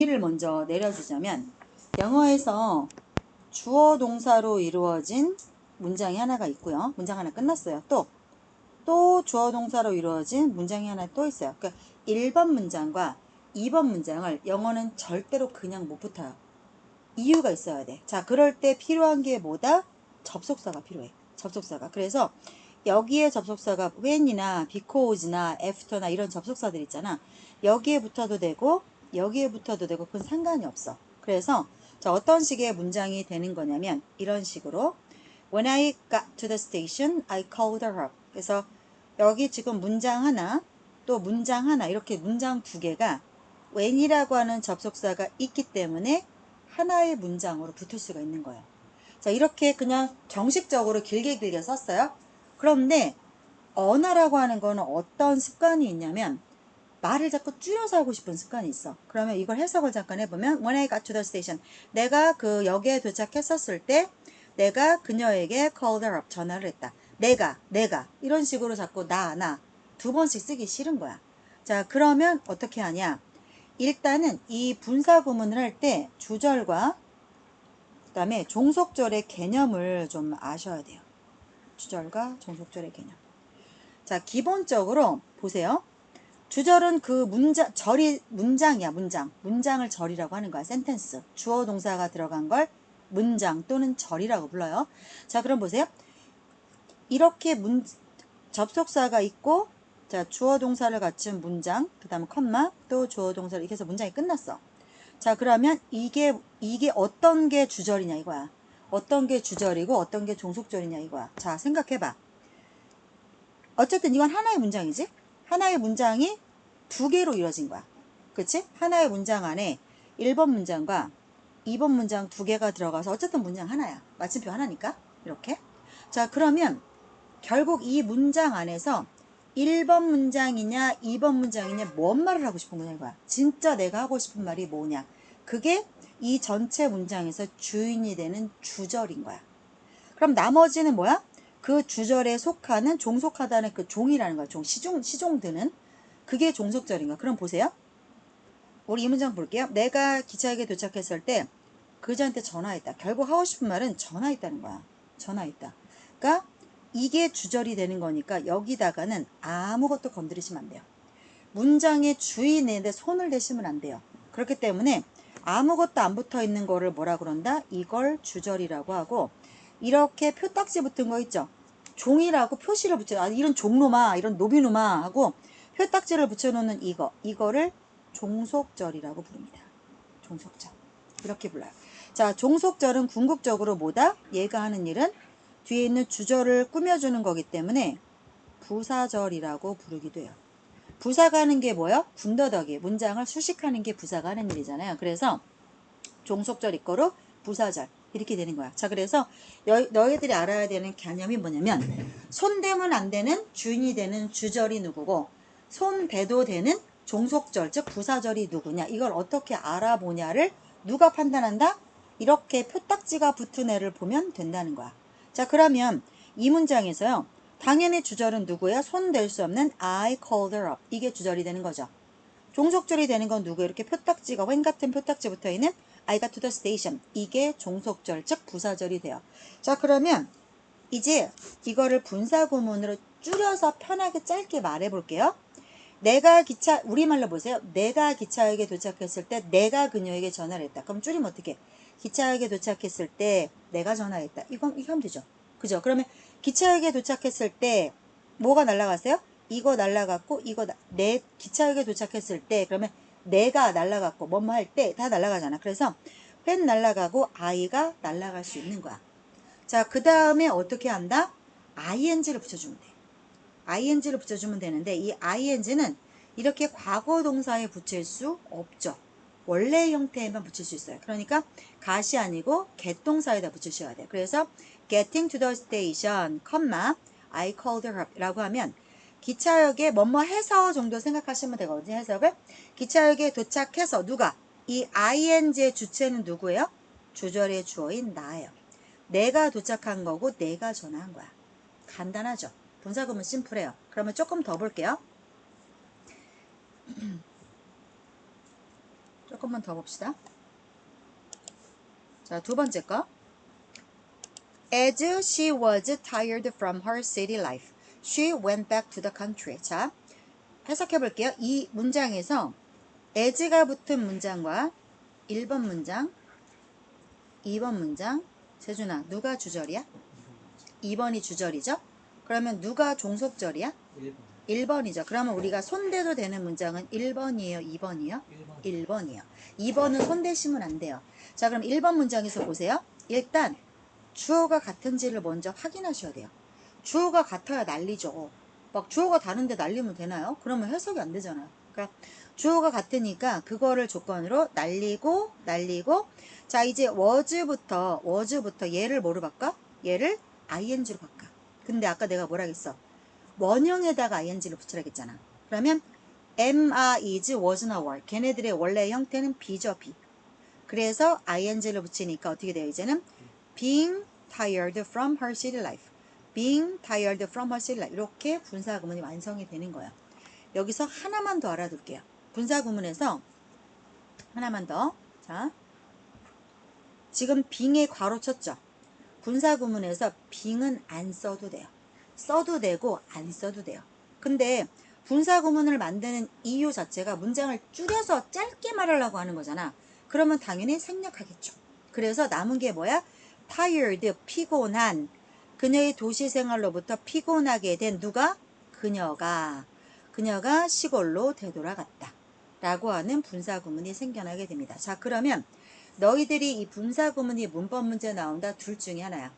를 먼저 내려주자면 영어에서 주어 동사로 이루어진 문장이 하나가 있고요. 문장 하나 끝났어요. 또 주어 동사로 이루어진 문장이 하나 또 있어요. 그러니까 1번 문장과 2번 문장을 영어는 절대로 그냥 못 붙어요. 이유가 있어야 돼. 자, 그럴 때 필요한 게 뭐다? 접속사가 필요해. 접속사가. 그래서 여기에 접속사가 when이나 because나 after나 이런 접속사들 있잖아. 여기에 붙어도 되고 여기에 붙어도 되고 그건 상관이 없어. 그래서 자, 어떤 식의 문장이 되는 거냐면 이런 식으로 When I got to the station, I called her up. 그래서 여기 지금 문장 하나 또 문장 하나 이렇게 문장 두 개가 when이라고 하는 접속사가 있기 때문에 하나의 문장으로 붙을 수가 있는 거예요. 자, 이렇게 그냥 정식적으로 길게 썼어요. 그런데 언어라고 하는 거는 어떤 습관이 있냐면 말을 자꾸 줄여서 하고 싶은 습관이 있어. 그러면 이걸 해석을 잠깐 해보면 When I got to the station, 내가 그 역에 도착했었을 때 내가 그녀에게 called her up, 전화를 했다. 내가 이런 식으로 자꾸 나 두 번씩 쓰기 싫은 거야. 자, 그러면 어떻게 하냐? 일단은 이 분사 구문을 할 때 주절과 그 다음에 종속절의 개념을 좀 아셔야 돼요. 주절과 종속절의 개념. 자, 기본적으로 보세요. 주절은 그 절이 문장이야, 문장을 절이라고 하는 거야, 센텐스. 주어 동사가 들어간 걸 문장 또는 절이라고 불러요. 자, 그럼 보세요. 이렇게 접속사가 있고, 자, 주어 동사를 갖춘 문장, 그 다음에 컴마, 또 주어 동사를 이렇게 해서 문장이 끝났어. 자, 그러면 이게 어떤 게 주절이냐 이거야. 어떤 게 주절이고 어떤 게 종속절이냐 이거야. 자, 생각해봐. 어쨌든 이건 하나의 문장이지? 하나의 문장이 두 개로 이루어진 거야. 그치? 하나의 문장 안에 1번 문장과 2번 문장 두 개가 들어가서 어쨌든 문장 하나야. 마침표 하나니까. 이렇게. 자, 그러면 결국 이 문장 안에서 1번 문장이냐 2번 문장이냐 뭔 말을 하고 싶은 거냐 이거야. 진짜 내가 하고 싶은 말이 뭐냐. 그게 이 전체 문장에서 주인이 되는 주절인 거야. 그럼 나머지는 뭐야? 그 주절에 속하는 종속하다는 그 종이라는 거야. 시종드는 그게 종속절인 거야. 그럼 보세요. 우리 이 문장 볼게요. 내가 기차역에 도착했을 때 그자한테 전화했다. 결국 하고 싶은 말은 전화했다는 거야. 전화했다. 그러니까 이게 주절이 되는 거니까 여기다가는 아무것도 건드리시면 안 돼요. 문장의 주인인데 손을 대시면 안 돼요. 그렇기 때문에 아무것도 안 붙어 있는 거를 뭐라 그런다? 이걸 주절이라고 하고, 이렇게 표딱지 붙은 거 있죠? 종이라고 표시를 붙여, 이런 종로마, 이런 노비누마 하고 표딱지를 붙여놓는 이거를 종속절이라고 부릅니다. 종속절. 이렇게 불러요. 자, 종속절은 궁극적으로 뭐다? 얘가 하는 일은 뒤에 있는 주절을 꾸며주는 거기 때문에 부사절이라고 부르기도 해요. 부사가 하는 게 뭐예요? 군더더기, 문장을 수식하는 게 부사가 하는 일이잖아요. 그래서 종속절 이거로 부사절 이렇게 되는 거야. 자, 그래서 너희들이 알아야 되는 개념이 뭐냐면 손대면 안 되는 주인이 되는 주절이 누구고 손대도 되는 종속절 즉 부사절이 누구냐, 이걸 어떻게 알아보냐를 누가 판단한다? 이렇게 표딱지가 붙은 애를 보면 된다는 거야. 자, 그러면 이 문장에서요, 당연히 주절은 누구야? 손댈 수 없는 I called her up. 이게 주절이 되는 거죠. 종속절이 되는 건 누구예요? 이렇게 표딱지가 웬 같은 표딱지 붙어있는 I got to the station. 이게 종속절 즉 부사절이 돼요. 자, 그러면 이제 이거를 분사구문으로 줄여서 편하게 짧게 말해 볼게요. 우리말로 보세요. 내가 기차역에 도착했을 때 내가 그녀에게 전화를 했다. 그럼 줄이면 어떻게? 기차역에 도착했을 때 내가 전화했다. 이거 하면 되죠. 그죠? 그러면 기차역에 도착했을 때 뭐가 날라갔어요? 이거 날라갔고 내 기차역에 도착했을 때 그러면 내가 날라갔고 뭐뭐 할 때 다 날라가잖아. 그래서 when 날라가고 I가 날라갈 수 있는 거야. 자, 그 다음에 어떻게 한다? ing를 붙여주면 돼. ing를 붙여주면 되는데 이 ing는 이렇게 과거 동사에 붙일 수 없죠. 원래 형태에만 붙일 수 있어요. 그러니까 gat이 아니고 get 동사에다 붙이셔야 돼요. 그래서 getting to the station, I called her up 라고 하면 기차역에 뭐뭐 해서 정도 생각하시면 되거든요. 해석을. 기차역에 도착해서 누가? 이 ing의 주체는 누구예요? 주절의 주어인 나예요. 내가 도착한 거고 내가 전화한 거야. 간단하죠? 분사구문 심플해요. 그러면 조금 더 볼게요. 조금만 더 봅시다. 자, 두 번째 거. As she was tired from her city life, she went back to the country. 자, 해석해 볼게요. 이 문장에서 as가 붙은 문장과 1번 문장, 2번 문장, 세준아, 누가 주절이야? 2번이 주절이죠? 그러면 누가 종속절이야? 1번이죠. 그러면 우리가 손대도 되는 문장은 1번이에요? 2번이요? 1번이요. 2번은 손대시면 안 돼요. 자, 그럼 1번 문장에서 보세요. 일단 주어가 같은지를 먼저 확인하셔야 돼요. 주어가 같아야 난리죠. 막 주어가 다른데 날리면 되나요? 그러면 해석이 안 되잖아요. 그러니까 주어가 같으니까 그거를 조건으로 날리고 자, 이제 was부터 얘를 뭐로 바꿔? 얘를 ing로 바꿔. 근데 아까 내가 뭐라 했어? 원형에다가 ing를 붙이라고 했잖아. 그러면 am, are, is, was나 were. 걔네들의 원래 형태는 be죠, be. 그래서 ing를 붙이니까 어떻게 돼요? 이제는 being tired from her city life. being tired from her city life. 이렇게 분사구문이 완성이 되는 거예요. 여기서 하나만 더 알아둘게요. 분사구문에서 하나만 더. 자, 지금 being에 괄호 쳤죠? 분사구문에서 being은 안 써도 돼요. 써도 되고 안 써도 돼요. 근데 분사구문을 만드는 이유 자체가 문장을 줄여서 짧게 말하려고 하는 거잖아. 그러면 당연히 생략하겠죠. 그래서 남은 게 뭐야? tired, 피곤한. 그녀의 도시 생활로부터 피곤하게 된 누가? 그녀가 시골로 되돌아갔다. 라고 하는 분사구문이 생겨나게 됩니다. 자, 그러면 너희들이 이 분사구문이 문법 문제 나온다. 둘 중에 하나야.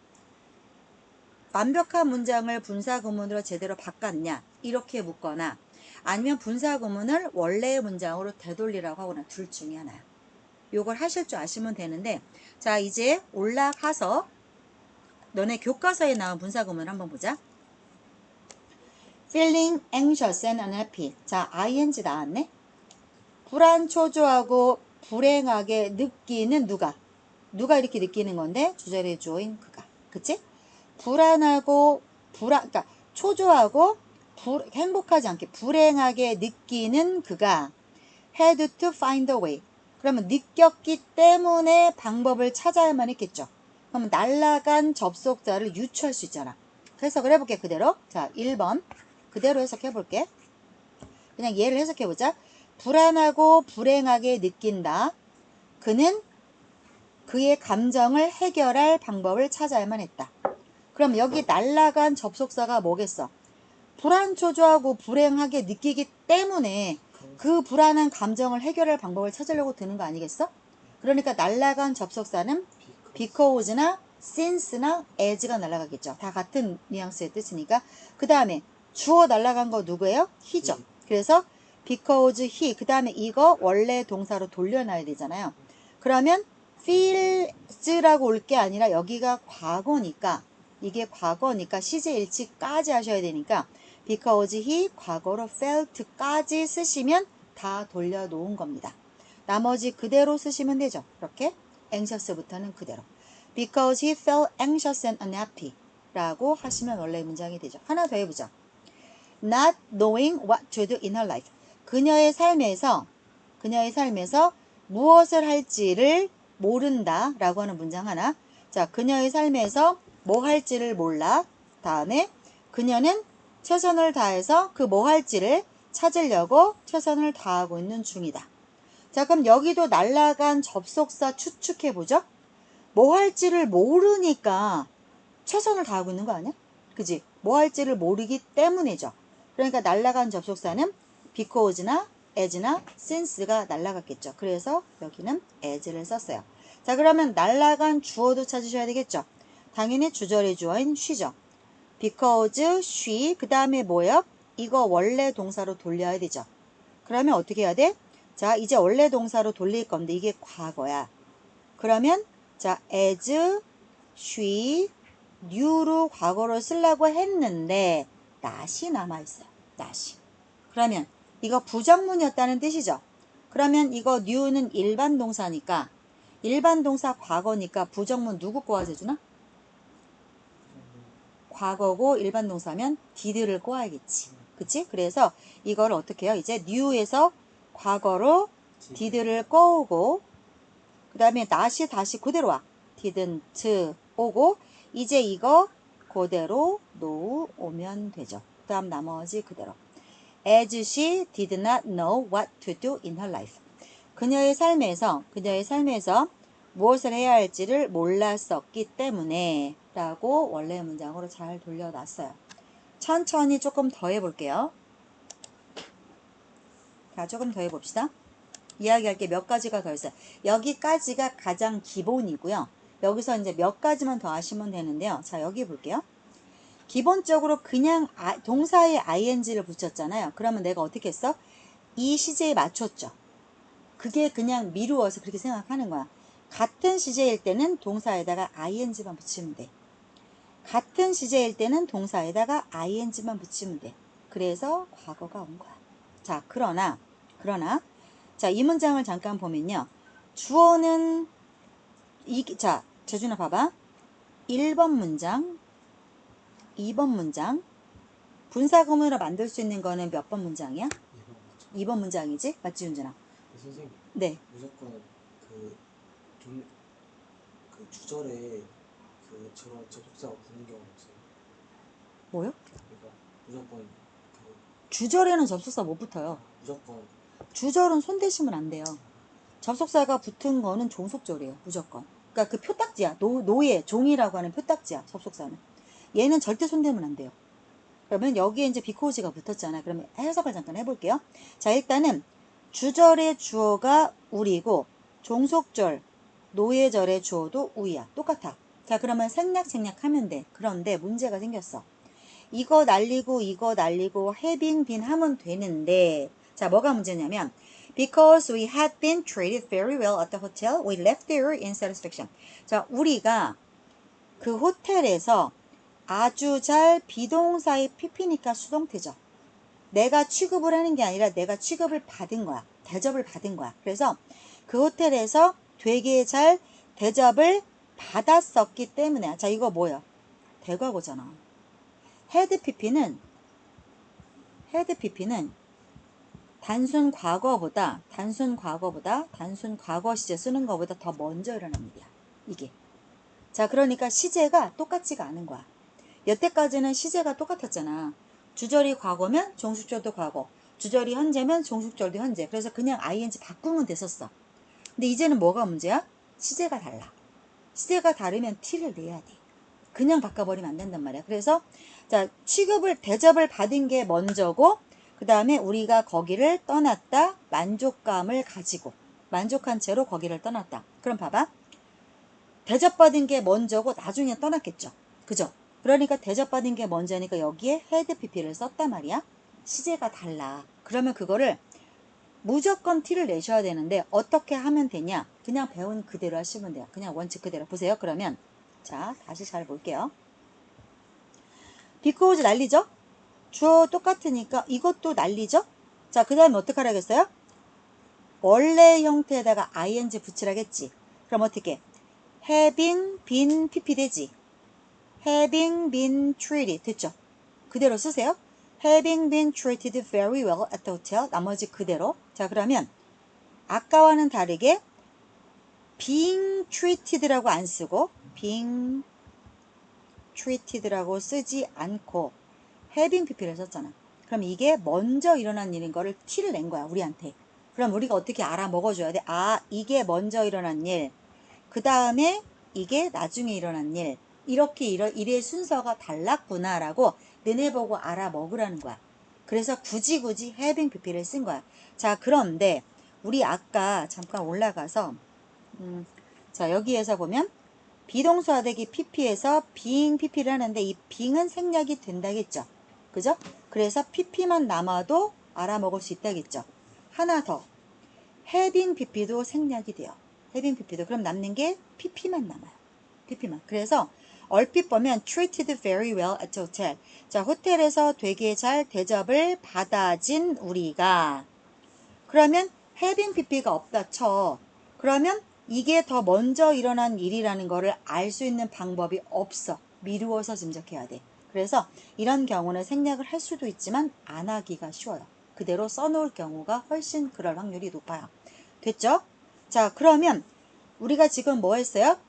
완벽한 문장을 분사구문으로 제대로 바꿨냐 이렇게 묻거나 아니면 분사구문을 원래의 문장으로 되돌리라고 하거나 둘 중에 하나야. 요걸 하실 줄 아시면 되는데 자, 이제 올라가서 너네 교과서에 나온 분사구문 한번 보자. feeling anxious and unhappy. 자, ing 나왔네. 불안, 초조하고 불행하게 느끼는 누가 이렇게 느끼는 건데 주절의 주어인 그가. 그치? 불안하고 그러니까 초조하고 행복하지 않게 불행하게 느끼는 그가 had to find a way. 그러면 느꼈기 때문에 방법을 찾아야만 했겠죠. 그러면 날아간 접속자를 유추할 수 있잖아. 해석을 해볼게 그대로. 자, 1번 그대로 해석해볼게. 그냥 얘를 해석해보자. 불안하고 불행하게 느낀다. 그는 그의 감정을 해결할 방법을 찾아야만 했다. 그럼 여기 날아간 접속사가 뭐겠어? 불안, 초조하고 불행하게 느끼기 때문에 그 불안한 감정을 해결할 방법을 찾으려고 드는 거 아니겠어? 그러니까 날아간 접속사는 because나 since나 as가 날아가겠죠. 다 같은 뉘앙스의 뜻이니까. 그 다음에 주어 날아간 거 누구예요? he죠. 그래서 because he 그 다음에 이거 원래 동사로 돌려놔야 되잖아요. 그러면 feels라고 올 게 아니라 여기가 과거니까 이게 과거니까 시제 일치까지 하셔야 되니까 because he 과거로 felt까지 쓰시면 다 돌려놓은 겁니다. 나머지 그대로 쓰시면 되죠. 이렇게 anxious부터는 그대로. because he felt anxious and unhappy 라고 하시면 원래 문장이 되죠. 하나 더 해보자. not knowing what to do in her life. 그녀의 삶에서 무엇을 할지를 모른다 라고 하는 문장 하나. 자, 그녀의 삶에서 뭐 할지를 몰라. 다음에 그녀는 최선을 다해서 그 뭐 할지를 찾으려고 최선을 다하고 있는 중이다. 자, 그럼 여기도 날아간 접속사 추측해보죠. 뭐 할지를 모르니까 최선을 다하고 있는 거 아니야? 그지? 뭐 할지를 모르기 때문이죠. 그러니까 날아간 접속사는 because나 as나 since가 날아갔겠죠. 그래서 여기는 as를 썼어요. 자, 그러면 날아간 주어도 찾으셔야 되겠죠. 당연히 주절의 주어인 she죠. because she 그 다음에 뭐예요? 이거 원래 동사로 돌려야 되죠. 그러면 어떻게 해야 돼? 자, 이제 원래 동사로 돌릴 건데 이게 과거야. 그러면 자, as she knew로 과거로 쓰려고 했는데 not이 남아있어요. not이. 그러면 이거 부정문이었다는 뜻이죠. 그러면 이거 knew는 일반 동사니까 일반 동사 과거니까 부정문 누구 꼬아서 주나? 과거고 일반 동사면 did를 꼬아야겠지. 그치? 그래서 이걸 어떻게 해요? 이제 knew에서 과거로 did를 꺼오고 그 다음에 not이 다시 그대로 와. didn't 오고 이제 이거 그대로 놓으면 되죠. 그 다음 나머지 그대로. As she did not know what to do in her life. 그녀의 삶에서 무엇을 해야 할지를 몰랐었기 때문에 라고 원래 문장으로 잘 돌려놨어요. 천천히 조금 더 해볼게요. 자, 조금 더 해봅시다. 이야기할 게 몇 가지가 더 있어요. 여기까지가 가장 기본이고요. 여기서 이제 몇 가지만 더 하시면 되는데요. 자, 여기 볼게요. 기본적으로 그냥 동사에 ing를 붙였잖아요. 그러면 내가 어떻게 했어? 이 시제에 맞췄죠. 그게 그냥 미루어서 그렇게 생각하는 거야. 같은 시제일 때는 동사에다가 ing만 붙이면 돼. 같은 시제일 때는 동사에다가 ing만 붙이면 돼. 그래서 과거가 온 거야. 자, 그러나 자, 이 문장을 잠깐 보면요. 주어는 자, 재준아 봐봐. 1번 문장, 2번 문장. 분사구문으로 만들 수 있는 거는 몇 번 문장이야? 2번 문장이지? 맞지, 윤준아? 선생님. 네. 무조건 그 주절에 저런 접속사가 붙는 경우는 없어요. 뭐요? 그러니까 무조건 주절에는 접속사 못 붙어요. 무조건 주절은 손대시면 안 돼요. 접속사가 붙은 거는 종속절이에요. 무조건. 그러니까 그 표딱지야. 노예, 종이라고 하는 표딱지야. 접속사는. 얘는 절대 손대면 안 돼요. 그러면 여기에 이제 because가 붙었잖아요. 그러면 해석을 잠깐 해볼게요. 자, 일단은 주절의 주어가 우리고 종속절, 노예절의 주어도 우야. 똑같아. 자, 그러면 생략하면 돼. 그런데 문제가 생겼어. 이거 날리고 having been 하면 되는데 자, 뭐가 문제냐면 because we had been treated very well at the hotel, we left there in satisfaction. 자, 우리가 그 호텔에서 아주 잘 비동사의 pp니까 수동태죠. 내가 취급을 하는 게 아니라 내가 취급을 받은 거야. 대접을 받은 거야. 그래서 그 호텔에서 되게 잘 대접을 받았었기 때문에 자, 이거 뭐야? 대과거잖아. had pp는 단순 과거보다 단순 과거 시제 쓰는 것보다 더 먼저 일어난 일이야. 이게. 자, 그러니까 시제가 똑같지가 않은 거야. 여태까지는 시제가 똑같았잖아. 주절이 과거면 종속절도 과거, 주절이 현재면 종속절도 현재. 그래서 그냥 ing 바꾸면 됐었어. 근데 이제는 뭐가 문제야? 시제가 달라. 시제가 다르면 t를 내야 돼. 그냥 바꿔버리면 안 된단 말이야. 그래서 자, 대접을 받은 게 먼저고 그 다음에 우리가 거기를 떠났다. 만족감을 가지고 만족한 채로 거기를 떠났다. 그럼 봐봐. 대접받은 게 먼저고 나중에 떠났겠죠. 그죠? 그러니까 대접받은 게 먼저니까 여기에 had pp를 썼단 말이야. 시제가 달라. 그러면 그거를 무조건 t를 내셔야 되는데 어떻게 하면 되냐? 그냥 배운 그대로 하시면 돼요. 그냥 원칙 그대로. 보세요. 그러면 자, 다시 잘 볼게요. because 난리죠? 주어 똑같으니까 이것도 난리죠? 자, 그 다음에 어떻게 하라겠어요? 원래 형태에다가 ing 붙이라겠지. 그럼 어떻게? having been pp 되지. having been treated 됐죠? 그대로 쓰세요. having been treated very well at the hotel. 나머지 그대로. 자, 그러면 아까와는 다르게 being treated라고 안 쓰고 being treated라고 쓰지 않고 having pp를 썼잖아. 그럼 이게 먼저 일어난 일인 거를 t를 낸 거야, 우리한테. 그럼 우리가 어떻게 알아 먹어줘야 돼? 아, 이게 먼저 일어난 일. 그 다음에 이게 나중에 일어난 일. 이렇게 일의 순서가 달랐구나라고 너네 보고 알아 먹으라는 거야. 그래서 굳이 having pp를 쓴 거야. 자, 그런데 우리 아까 잠깐 올라가서 자, 여기에서 보면 비동사대기 pp에서 being pp를 하는데 이 being은 생략이 된다겠죠. 그죠? 그래서 pp만 남아도 알아먹을 수 있다겠죠. 하나 더. having pp도 생략이 돼요. having pp도. 그럼 남는 게 pp만 남아요. pp만. 그래서 얼핏 보면 treated very well at hotel. 자, 호텔에서 되게 잘 대접을 받아진 우리가. 그러면 having pp가 없다 쳐. 그러면 이게 더 먼저 일어난 일이라는 거를 알 수 있는 방법이 없어. 미루어서 짐작해야 돼. 그래서 이런 경우는 생략을 할 수도 있지만 안 하기가 쉬워요. 그대로 써놓을 경우가 훨씬 그럴 확률이 높아요. 됐죠? 자, 그러면 우리가 지금 뭐 했어요?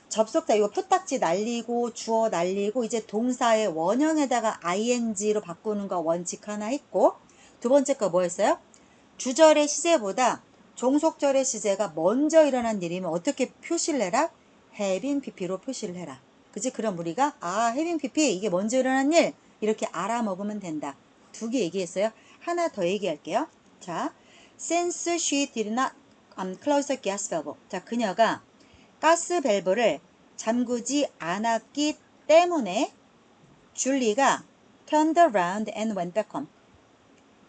접속사 이거 표딱지 날리고 주어 날리고 이제 동사의 원형에다가 ing로 바꾸는 거 원칙 하나 했고, 두 번째 거 뭐였어요? 주절의 시제보다 종속절의 시제가 먼저 일어난 일이면 어떻게 표시를 해라? having pp로 표시를 해라. 그치? 그럼 우리가 having pp 이게 먼저 일어난 일 이렇게 알아먹으면 된다. 두 개 얘기했어요. 하나 더 얘기할게요. 자, since she did not close the gas valve. 자, 그녀가 가스 밸브를 잠그지 않았기 때문에 줄리가 turned around and went back home.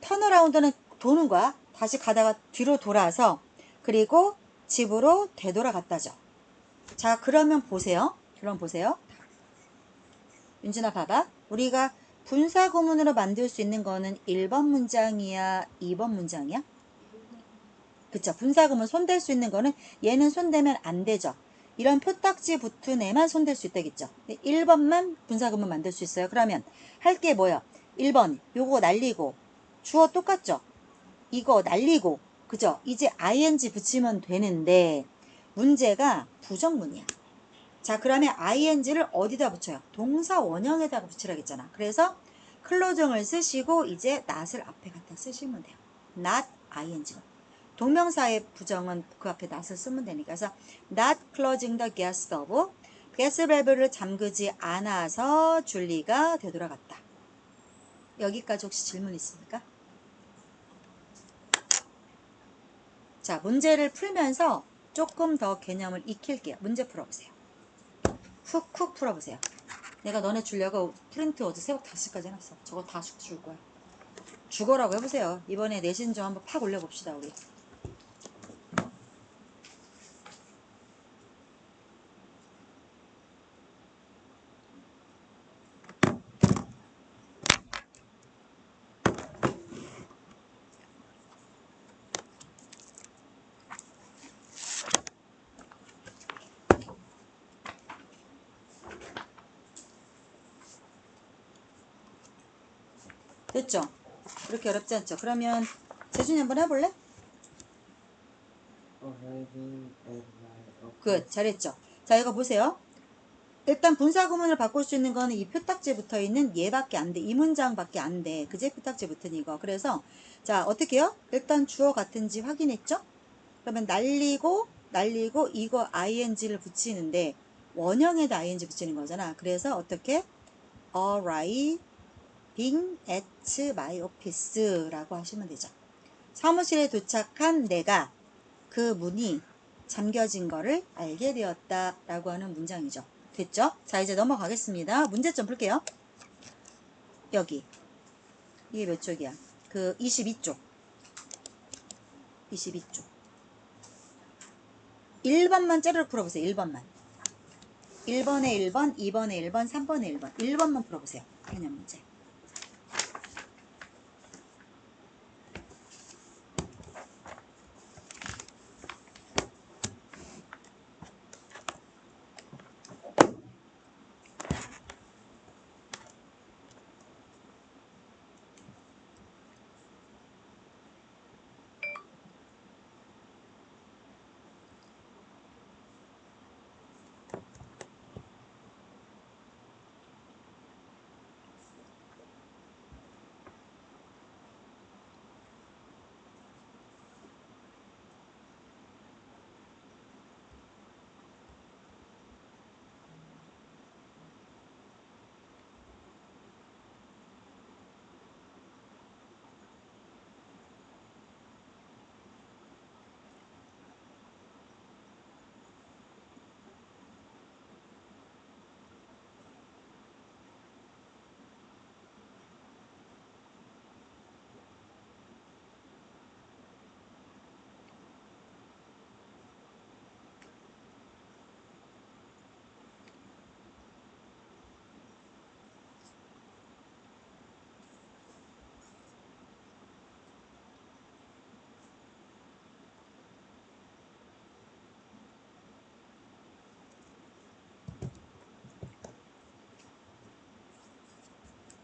턴어라운드는 도는 거야. 다시 가다가 뒤로 돌아서 그리고 집으로 되돌아갔다죠. 자, 그러면 보세요. 그럼 보세요. 윤진아 봐봐. 우리가 분사 구문으로 만들 수 있는 거는 1번 문장이야, 2번 문장이야? 그쵸. 분사 구문 손댈 수 있는 거는 얘는 손대면 안 되죠. 이런 표딱지 붙은 애만 손댈 수 있다겠죠. 1번만 분사 구문 만들 수 있어요. 그러면 할 게 뭐야? 1번 요거 날리고 주어 똑같죠? 이거 날리고 그죠? 이제 ing 붙이면 되는데 문제가 부정문이야. 자, 그러면 ing를 어디다 붙여요? 동사 원형에다가 붙이라고 했잖아. 그래서 클로징을 쓰시고 이제 not을 앞에 갖다 쓰시면 돼요. not ing. 동명사의 부정은 그 앞에 not을 쓰면 되니까. 그래서 not closing the gas valve. 가스 밸브를 잠그지 않아서 줄리가 되돌아갔다. 여기까지 혹시 질문 있습니까? 자, 문제를 풀면서 조금 더 개념을 익힐게요. 문제 풀어보세요. 훅훅 풀어보세요. 내가 너네 주려고 프린트 어제 새벽 5시까지 해놨어. 저거 다 줄 거야. 죽어라고 해보세요. 이번에 내신 좀 한번 팍 올려봅시다, 우리. 됐죠? 그렇게 어렵지 않죠? 그러면 재준이 한번 해볼래? 굿, 잘했죠? 자, 이거 보세요. 일단 분사 구문을 바꿀 수 있는 거는 이 표딱지에 붙어 있는 얘밖에 안 돼. 이 문장밖에 안 돼. 그제 표딱지에 붙은 이거. 그래서 자, 어떻게 해요? 일단 주어 같은지 확인했죠? 그러면 날리고 이거 ing를 붙이는데 원형에다 ing 붙이는 거잖아. 그래서 어떻게? arriving at my office 라고 하시면 되죠. 사무실에 도착한 내가 그 문이 잠겨진 거를 알게 되었다 라고 하는 문장이죠. 됐죠? 자, 이제 넘어가겠습니다. 문제점 풀게요. 여기 이게 몇 쪽이야? 그 22쪽 1번만 째르르 풀어보세요. 1번만 1번에 1번, 2번에 1번, 3번에 1번 1번만 풀어보세요. 개념 문제.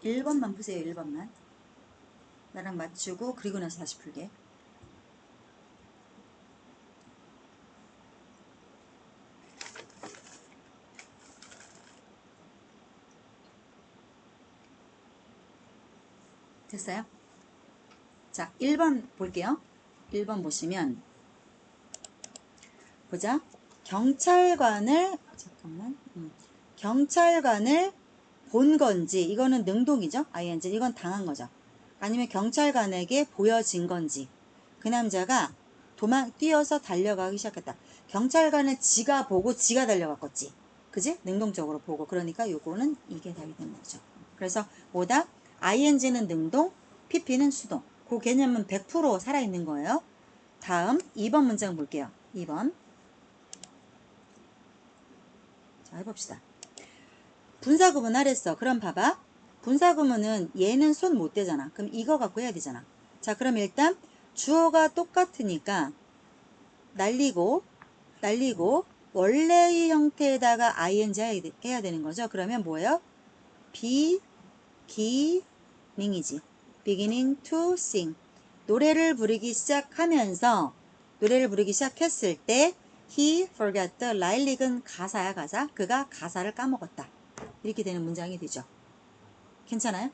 일 번만 푸세요. 1번만 나랑 맞추고 그리고 나서 다시 풀게. 됐어요? 자, 1번 볼게요. 1번 보시면 보자. 경찰관을 경찰관을 본 건지, 이거는 능동이죠. ing. 이건 당한 거죠. 아니면 경찰관에게 보여진 건지. 그 남자가 뛰어서 달려가기 시작했다. 경찰관은 지가 보고 지가 달려갔겠지. 그지? 능동적으로 보고. 그러니까 요거는 이게 답이 되는 거죠. 그래서 뭐다? ing는 능동, pp는 수동. 그 개념은 100% 살아있는 거예요. 다음 2번 문장 볼게요. 2번. 자, 해봅시다. 분사구문 하랬어. 그럼 봐봐. 분사구문은 얘는 손 못 대잖아. 그럼 이거 갖고 해야 되잖아. 자, 그럼 일단 주어가 똑같으니까 날리고 원래의 형태에다가 ing 해야 되는 거죠. 그러면 뭐예요? beginning이지. beginning to sing. 노래를 부르기 시작했을 때 he forgot the lilac은 가사야, 가사. 그가 가사를 까먹었다. 이렇게 되는 문장이 되죠. 괜찮아요?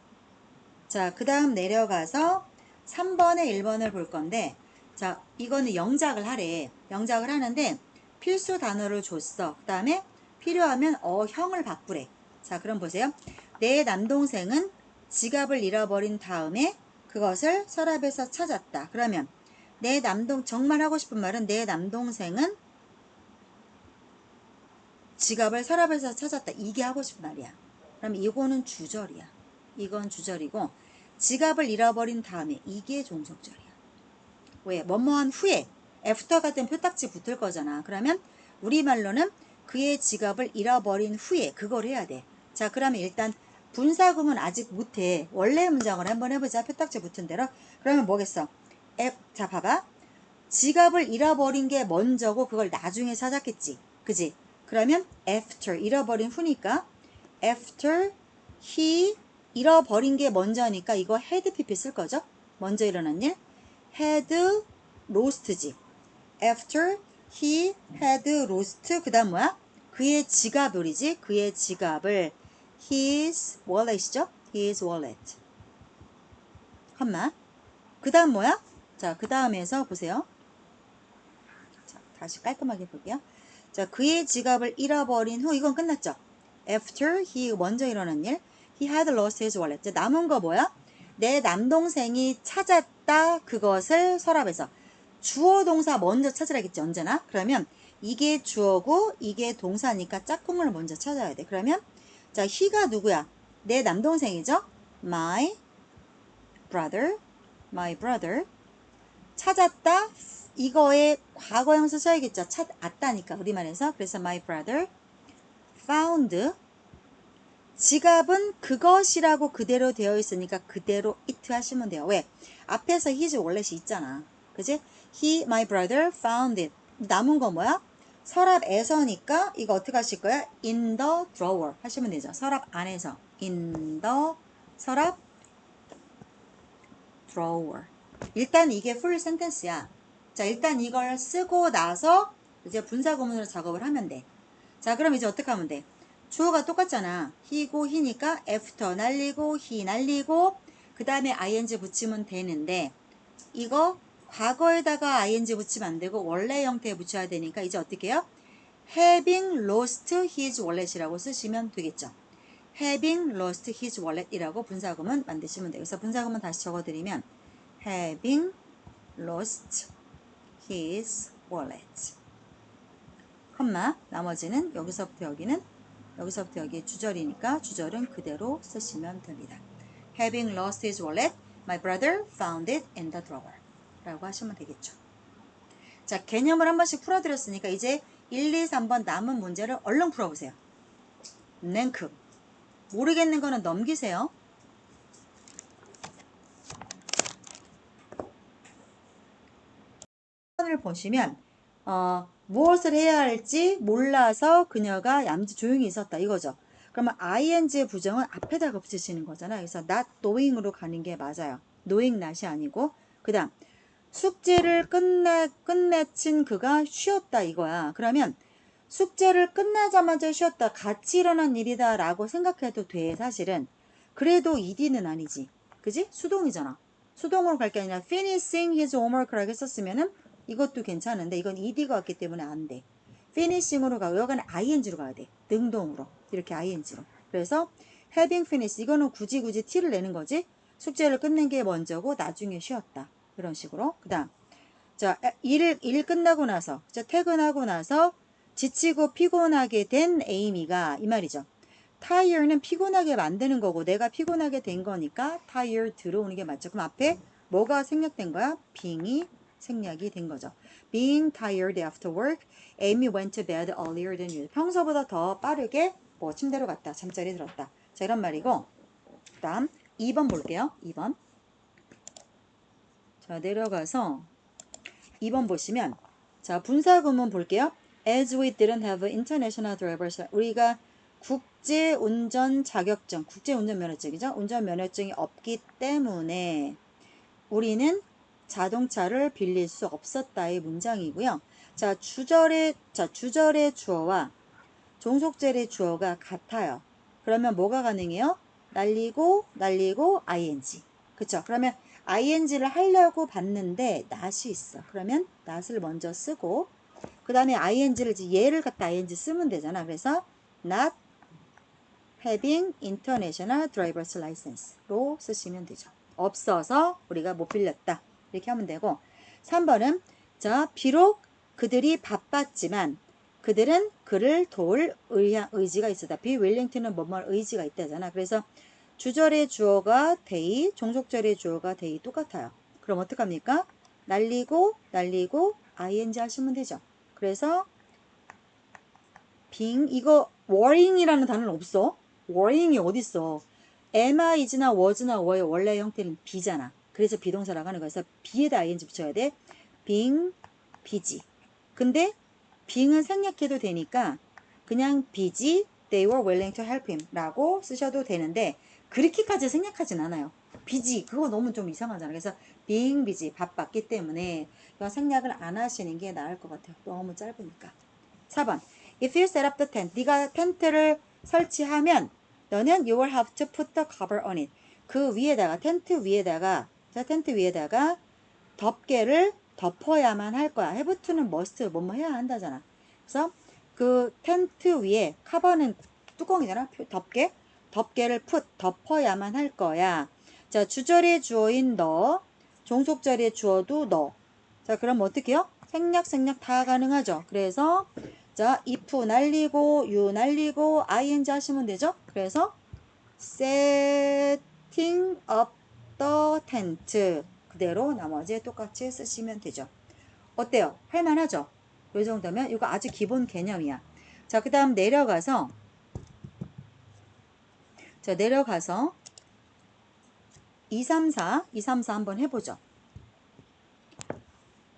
자, 그 다음 내려가서 3번에 1번을 볼 건데, 자, 이거는 영작을 하래. 영작을 하는데 필수 단어를 줬어. 그 다음에 필요하면 형을 바꾸래. 자, 그럼 보세요. 내 남동생은 지갑을 잃어버린 다음에 그것을 서랍에서 찾았다. 그러면 정말 하고 싶은 말은 내 남동생은 지갑을 서랍에서 찾았다. 이게 하고 싶은 말이야. 그럼 이거는 주절이야. 이건 주절이고, 지갑을 잃어버린 다음에 이게 종속절이야. 왜? 뭐뭐한 후에 after 같은 표딱지 붙을 거잖아. 그러면 우리말로는 그의 지갑을 잃어버린 후에 그걸 해야 돼. 자, 그러면 일단 분사구문 아직 못해. 원래 문장을 한번 해보자. 표딱지 붙은 대로. 그러면 뭐겠어? 자, 봐봐. 지갑을 잃어버린 게 먼저고 그걸 나중에 찾았겠지. 그지? 그러면 after, 잃어버린 후니까 after he, 잃어버린 게 먼저니까 이거 had pp 쓸 거죠? 먼저 일어난 일. had lost지. after he had lost, 그 다음 뭐야? 그의 지갑을이지. 그의 지갑을 his wallet이죠? his wallet. 컴마. 그 다음 뭐야? 자, 그 다음에서 보세요. 자, 다시 깔끔하게 볼게요. 자, 그의 지갑을 잃어버린 후, 이건 끝났죠? after he, 먼저 일어난 일. he had lost his wallet. 자, 남은 거 뭐야? 내 남동생이 찾았다. 그것을 서랍에서. 주어 동사 먼저 찾으라겠지, 언제나. 그러면 이게 주어고 이게 동사니까 짝꿍을 먼저 찾아야 돼. 그러면 자, he가 누구야? 내 남동생이죠? my brother. 찾았다. 이거에 과거형사 써야겠죠. 찾았다니까 우리말에서. 그래서 my brother found. 지갑은 그것이라고 그대로 되어 있으니까 그대로 it 하시면 돼요. 왜? 앞에서 his wallet이 있잖아. 그지? my brother found it. 남은 거 뭐야? 서랍에서니까 이거 어떻게 하실 거야? in the drawer 하시면 되죠. 서랍 안에서. in the 서랍 drawer. 일단 이게 풀 센텐스야. 자, 일단 이걸 쓰고 나서 이제 분사구문으로 작업을 하면 돼. 자, 그럼 이제 어떻게 하면 돼? 주어가 똑같잖아. he고 he니까 after 날리고 he 날리고 그 다음에 ing 붙이면 되는데 이거 과거에다가 ing 붙이면 안 되고 원래 형태에 붙여야 되니까 이제 어떻게 해요? having lost his wallet이라고 쓰시면 되겠죠. having lost his wallet 이라고 분사구문 만드시면 돼요. 그래서 분사구문 다시 적어드리면 having lost his wallet. 컴마. 나머지는 여기서부터 여기 주절이니까 주절은 그대로 쓰시면 됩니다. Having lost his wallet, my brother found it in the drawer. 라고 하시면 되겠죠. 자, 개념을 한 번씩 풀어드렸으니까 이제 1, 2, 3번 남은 문제를 얼른 풀어보세요. 냉큼. 모르겠는 거는 넘기세요. 을 보시면 무엇을 해야 할지 몰라서 그녀가 조용히 있었다 이거죠. 그러면 ing의 부정은 앞에다가 붙이시는 거잖아요. 그래서 not knowing으로 가는 게 맞아요. knowing not이 아니고. 그 다음 숙제를 끝내친 그가 쉬었다 이거야. 그러면 숙제를 끝나자마자 쉬었다. 같이 일어난 일이다 라고 생각해도 돼 사실은. 그래도 ed는 아니지. 그지? 수동이잖아. 수동으로 갈 게 아니라 finishing his homework라고 했었으면은 이것도 괜찮은데 이건 ed가 왔기 때문에 안 돼. finishing으로 가고 여기는 ing로 가야 돼. 능동으로. 이렇게 ing로. 그래서 having finished 이거는 굳이 t를 내는 거지. 숙제를 끝낸 게 먼저고 나중에 쉬었다. 이런 식으로. 그 다음 자, 일 끝나고 나서, 자, 퇴근하고 나서 지치고 피곤하게 된 에이미가 이 말이죠. tire는 피곤하게 만드는 거고 내가 피곤하게 된 거니까 tire 들어오는 게 맞죠. 그럼 앞에 뭐가 생략된 거야? being이 생략이 된 거죠. Being tired after work, Amy went to bed earlier than usual. 평소보다 더 빠르게 뭐 침대로 갔다, 잠자리 들었다. 자, 이런 말이고 그 다음 2번 볼게요. 2번. 자, 내려가서 2번 보시면 자 분사구문 볼게요. As we didn't have international driver's 우리가 국제 운전 자격증, 국제 운전 면허증이죠. 운전 면허증이 없기 때문에 우리는 자동차를 빌릴 수 없었다의 문장이고요. 자 주절의 주어와 종속절의 주어가 같아요. 그러면 뭐가 가능해요? 날리고 ing. 그쵸? 그러면 ing를 하려고 봤는데 not이 있어. 그러면 not을 먼저 쓰고 그 다음에 ing를 얘를 갖다 ing 쓰면 되잖아. 그래서 not having international driver's license로 쓰시면 되죠. 없어서 우리가 못 빌렸다. 이렇게 하면 되고 3번은 자 비록 그들이 바빴지만 그들은 그를 도울 의지가 있었다. be willing to는 뭐뭐 의지가 있다잖아. 그래서 주절의 주어가 they, 종속절의 주어가 they 똑같아요. 그럼 어떡합니까? 날리고 ing 하시면 되죠. 그래서 being 이거 worrying이라는 단어는 없어. worrying이 어딨어. am, is나 was나 were의 원래 형태는 be잖아. 그래서 비동사라고 하는 거야. 그래서 be에다 ing 붙여야 돼. being, busy. 근데 being은 생략해도 되니까 그냥 busy, they were willing to help him 라고 쓰셔도 되는데 그렇게까지 생략하진 않아요. busy 그거 너무 좀 이상하잖아. 그래서 being busy 바빴기 때문에 이건 생략을 안 하시는 게 나을 것 같아요. 너무 짧으니까. 4번 If you set up the tent 네가 텐트를 설치하면 너는 you will have to put the cover on it. 그 위에다가 텐트 위에다가 덮개를 덮어야만 할 거야. have to는 must 뭐뭐 해야 한다잖아. 그래서 그 텐트 위에 커버는 뚜껑이잖아. 덮개를 덮어야만 할 거야. 자 주절의 주어인 너 종속절의 주어도 너. 자 그럼 어떻게 해요? 생략 다 가능하죠. 그래서 자 if 날리고 you 날리고 ing 하시면 되죠. 그래서 setting up the tent 그대로 나머지 똑같이 쓰시면 되죠. 어때요? 할만하죠? 이 정도면 이거 아주 기본 개념이야. 자, 그 다음 내려가서 2, 3, 4 한번 해보죠.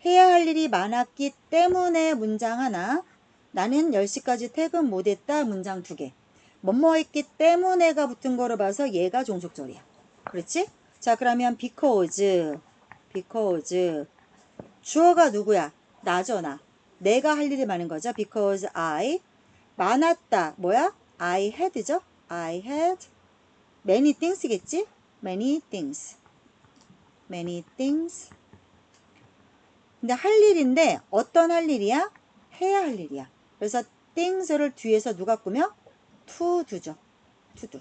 해야 할 일이 많았기 때문에 문장 하나, 나는 10시까지 퇴근 못했다 문장 2개. 뭐뭐 했기 때문에가 붙은 거로 봐서 얘가 종속절이야. 그렇지? 자, 그러면 because 주어가 누구야? 나죠, 나. 내가 할 일이 많은 거죠. because I 많았다. 뭐야? I had죠? I had many things겠지? many things. 근데 할 일인데 어떤 할 일이야? 해야 할 일이야. 그래서 things를 뒤에서 누가 꾸며? to do죠. to do.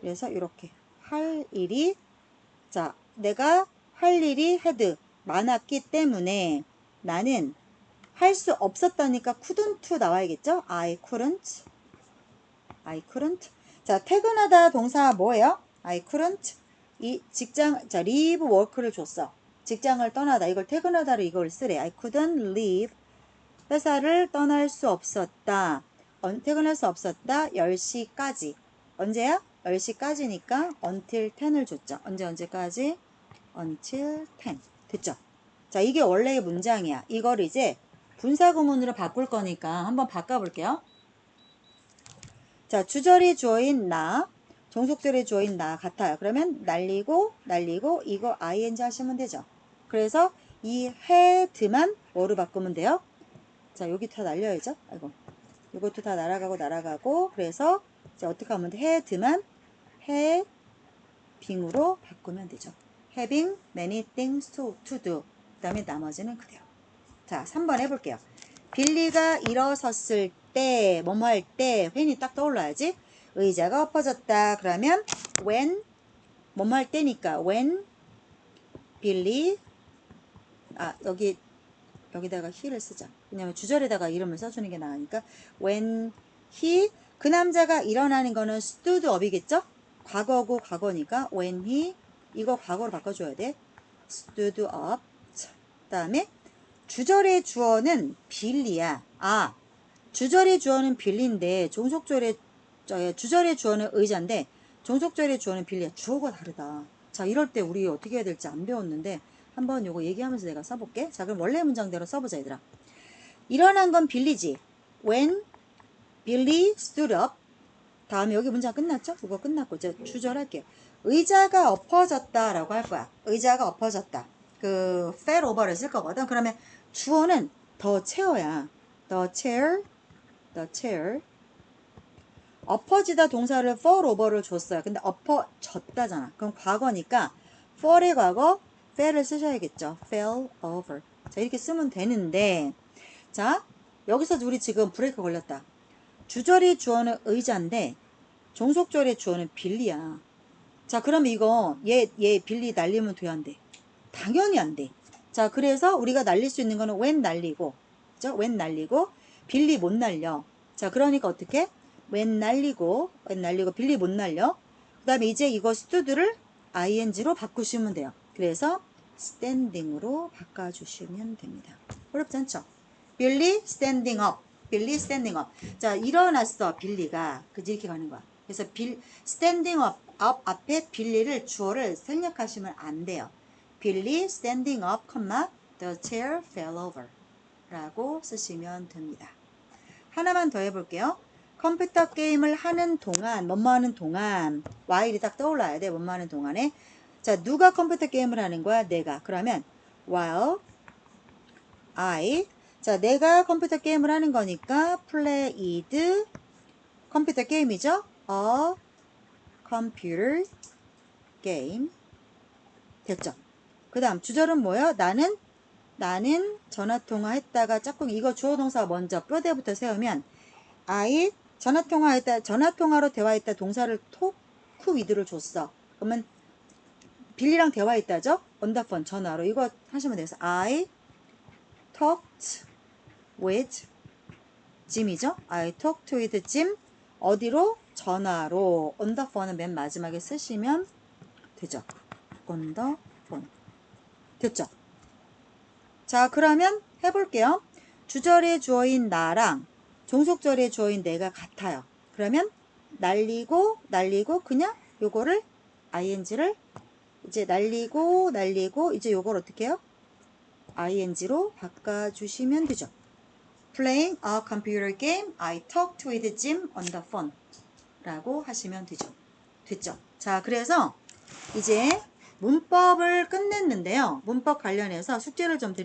그래서 이렇게 할 일이 자, 내가 할 일이 had 많았기 때문에 나는 할 수 없었다니까 couldn't 나와야겠죠? I couldn't. 자, 퇴근하다 동사 뭐예요? I couldn't. 이 직장, 자, leave work를 줬어. 직장을 떠나다. 이걸 퇴근하다로 이걸 쓰래. I couldn't leave. 회사를 떠날 수 없었다. 퇴근할 수 없었다. 10시까지. 언제야? 10시까지니까 until 10을 줬죠. 언제까지? until 10. 됐죠? 자, 이게 원래의 문장이야. 이걸 이제 분사구문으로 바꿀 거니까 한번 바꿔볼게요. 자, 주절이 주어인 나, 종속절이 주어인 나 같아요. 그러면 날리고 이거 ing 하시면 되죠. 그래서 이 had만 뭐로 바꾸면 돼요? 자, 여기 다 날려야죠. 아이고. 이것도 다 날아가고 그래서 이제 어떻게 하면 돼? had만 being으로 바꾸면 되죠. having many things to do. 그 다음에 나머지는 그대로. 자, 3번 해볼게요. 빌리가 일어섰을 때, 뭐뭐 할 때, when이 딱 떠올라야지. 의자가 엎어졌다. 그러면 when, 뭐뭐 할 때니까 when 빌리, 여기다가 he를 쓰자. 왜냐면 주절에다가 이름을 써주는 게 나으니까 when he, 그 남자가 일어나는 거는 stood up이겠죠? 과거고 과거니까 when he, 이거 과거로 바꿔줘야 돼. stood up. 그 다음에 주절의 주어는 빌리야. 주절의 주어는 빌리인데 주절의 주어는 의자인데 종속절의 주어는 빌리야. 주어가 다르다. 자, 이럴 때 우리 어떻게 해야 될지 안 배웠는데 한번 요거 얘기하면서 내가 써볼게. 자, 그럼 원래 문장대로 써보자, 얘들아. 일어난 건 빌리지. When Billy stood up. 다음에 여기 문장 끝났죠? 그거 끝났고 이제 주절 할게요. 의자가 엎어졌다 라고 할 거야. 의자가 엎어졌다. 그 fell over를 쓸 거거든. 그러면 주어는 the chair야. the chair. 엎어지다 동사를 fall over를 줬어요. 근데 엎어졌다잖아. 그럼 과거니까 fall의 과거 fell을 쓰셔야겠죠. fell over. 자, 이렇게 쓰면 되는데, 자, 여기서 우리 지금 브레이크 걸렸다. 주절의 주어는 의자인데 종속절의 주어는 빌리야. 자, 그럼 이거 얘 빌리 날리면 돼, 안 돼? 당연히 안 돼. 자, 그래서 우리가 날릴 수 있는 거는 when 날리고, 그죠? when 날리고 빌리 못 날려. 자, 그러니까 어떻게? when 날리고 빌리 못 날려. 그 다음에 이제 이거 stood를 ing로 바꾸시면 돼요. 그래서 standing으로 바꿔주시면 됩니다. 어렵지 않죠? 빌리 standing up. 빌리 standing up. 자, 일어났어, 빌리가. 그지? 이렇게 가는 거야. 그래서 standing up 앞에 빌리를 주어를 생략하시면 안 돼요. 빌리 standing up, the chair fell over 라고 쓰시면 됩니다. 하나만 더 해볼게요. 컴퓨터 게임을 하는 동안, 뭐뭐 하는 동안, while이 딱 떠올라야 돼, 뭐뭐 하는 동안에. 자, 누가 컴퓨터 게임을 하는 거야? 내가. 그러면 while I, 자, 내가 컴퓨터 게임을 하는 거니까 played, 컴퓨터 게임이죠? A computer game. 됐죠? 그 다음 주절은 뭐예요? 나는 전화통화 했다가 짝꿍, 이거 주어동사 먼저 뼈대부터 세우면 I 전화통화로 대화했다 동사를 토크 위드를 줬어. 그러면 빌리랑 대화했다죠? on the phone, 전화로. 이거 하시면 돼서 I talked with Jim이죠? I talked with Jim. 어디로? 전화로. on the phone은 맨 마지막에 쓰시면 되죠. on the phone. 됐죠? 자, 그러면 해볼게요. 주절의 주어인 나랑 종속절의 주어인 내가 같아요. 그러면 날리고 그냥 요거를 ing를 이제 날리고 이제 요걸 어떻게 해요? ing로 바꿔주시면 되죠. Playing a computer game. I talked with Jim on the phone 라고 하시면 되죠. 됐죠? 자, 그래서 이제 문법을 끝냈는데요. 문법 관련해서 숙제를 좀 드릴게요.